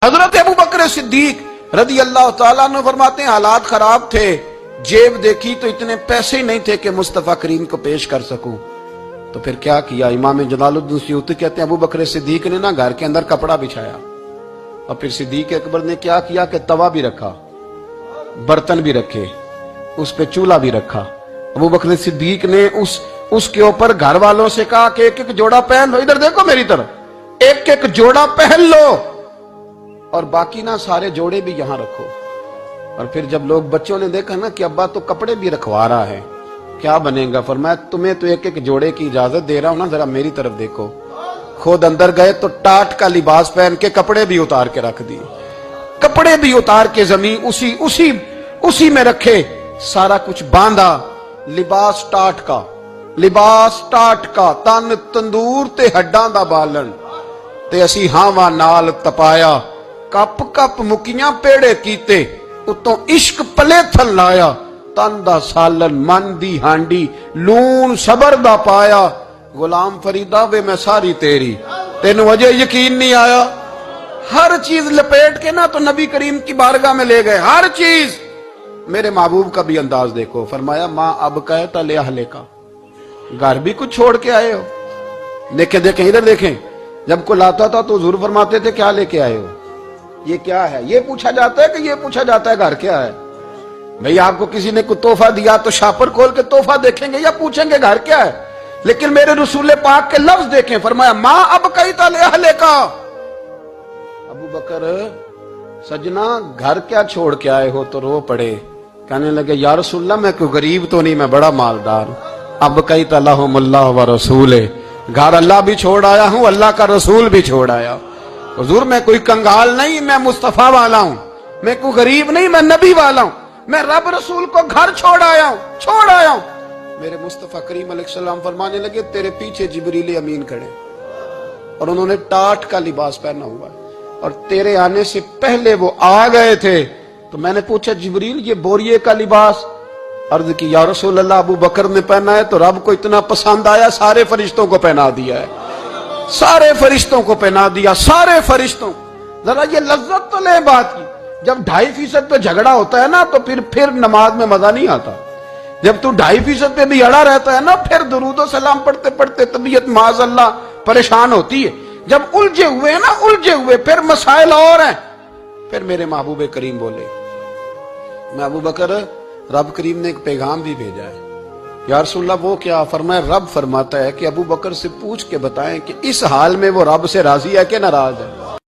حضرت ابو بکر صدیق رضی اللہ تعالیٰ عنہ فرماتے ہیں حالات خراب تھے، جیب دیکھی تو اتنے پیسے ہی نہیں تھے کہ مصطفیٰ کریم کو پیش کر سکوں، تو پھر کیا کیا؟ امام جلال الدین سیوطی کہتے ہیں ابو بکر صدیق نے نا گھر کے اندر کپڑا بچھایا، اور پھر صدیق اکبر نے کیا کیا کہ توا بھی رکھا، برتن بھی رکھے، اس پہ چولہا بھی رکھا۔ ابو بکر صدیق نے اس کے اوپر گھر والوں سے کہا کہ ایک ایک جوڑا پہن لو، ادھر دیکھو میری طرف، ایک ایک جوڑا پہن لو، اور باقی نا سارے جوڑے بھی یہاں رکھو۔ اور پھر جب لوگ بچوں نے دیکھا نا کہ ابا تو کپڑے بھی رکھوا رہا ہے، کیا بنے گا؟ فرمایا تمہیں تو ایک ایک جوڑے کی اجازت دے رہا ہوں نا، ذرا میری طرف دیکھو۔ خود اندر گئے تو ٹاٹ کا لباس پہن کے کپڑے بھی اتار کے رکھ دیے، کپڑے بھی اتار کے زمین اسی میں رکھے، سارا کچھ باندھا، لباس ٹاٹ کا، تن تندور تے ہڈاں دا بالن تے اسی ہاواں نال تپایا، کپ کپ مکیاں پیڑے کیتے، اتوں عشق پلے تھل لایا، تن دا سالن من دی ہانڈی لون صبر دا پایا، غلام فریدا وے میں ساری تیری، تینوں وجہ یقین نہیں آیا؟ ہر چیز لپیٹ کے نا تو نبی کریم کی بارگاہ میں لے گئے، ہر چیز۔ میرے محبوب کا بھی انداز دیکھو، فرمایا ماں اب کہتا لے اہلے کا، گھر بھی کچھ چھوڑ کے آئے ہو۔ دیکھیں ادھر دیکھیں، جب کوئی لاتا تھا تو حضور فرماتے تھے کیا لے کے آئے ہو؟ یہ کیا ہے؟ یہ پوچھا جاتا ہے کہ یہ پوچھا جاتا ہے گھر کیا ہے؟ بھئی آپ کو کسی نے کوئی تحفہ دیا تو شاپر کھول کے تحفہ دیکھیں گے یا پوچھیں گے گھر کیا ہے؟ لیکن میرے رسول پاک کے لفظ دیکھیں، فرمایا ماں اب کہتا لے اہلے کا۔ ابو بکر سجنا گھر کیا چھوڑ کے آئے ہو؟ تو رو پڑے، کہنے لگے یا رسول اللہ میں کوئی غریب تو نہیں، میں بڑا مالدار ہوں۔ اب کہتا لہم اللہ و رسولہ، گھر اللہ بھی چھوڑ آیا ہوں، اللہ کا رسول بھی چھوڑ آیا۔ حضور میں کوئی کنگال نہیں، میں مصطفیٰ والا ہوں، میں کوئی غریب نہیں، میں نبی والا ہوں، میں رب رسول کو گھر چھوڑ آیا ہوں۔ میرے مصطفیٰ کریم علیہ السلام فرمانے لگے تیرے پیچھے جبریل امین کھڑے، اور انہوں نے ٹاٹ کا لباس پہنا ہوا ہے، اور تیرے آنے سے پہلے وہ آ گئے تھے۔ تو میں نے پوچھا جبریل یہ بوریے کا لباس؟ عرض کی یا رسول اللہ ابو بکر نے پہنا ہے تو رب کو اتنا پسند آیا سارے فرشتوں کو پہنا دیا ہے، سارے فرشتوں کو پہنا دیا، سارے فرشتوں۔ ذرا یہ لذت تو لے بات کی، جب 2.5% پہ جھگڑا ہوتا ہے نا تو پھر نماز میں مزہ نہیں آتا۔ جب تو 2.5% پہ بھی اڑا رہتا ہے نا، پھر درود و سلام پڑھتے پڑھتے طبیعت معاذ اللہ پریشان ہوتی ہے۔ جب الجھے ہوئے پھر مسائل اور ہیں، پھر میرے محبوب کریم بولے میں ابو بکر رب کریم نے ایک پیغام بھی بھیجا ہے۔ یا رسول اللہ وہ کیا؟ فرمایا رب فرماتا ہے کہ ابو بکر سے پوچھ کے بتائیں کہ اس حال میں وہ رب سے راضی ہے کہ ناراض ہے۔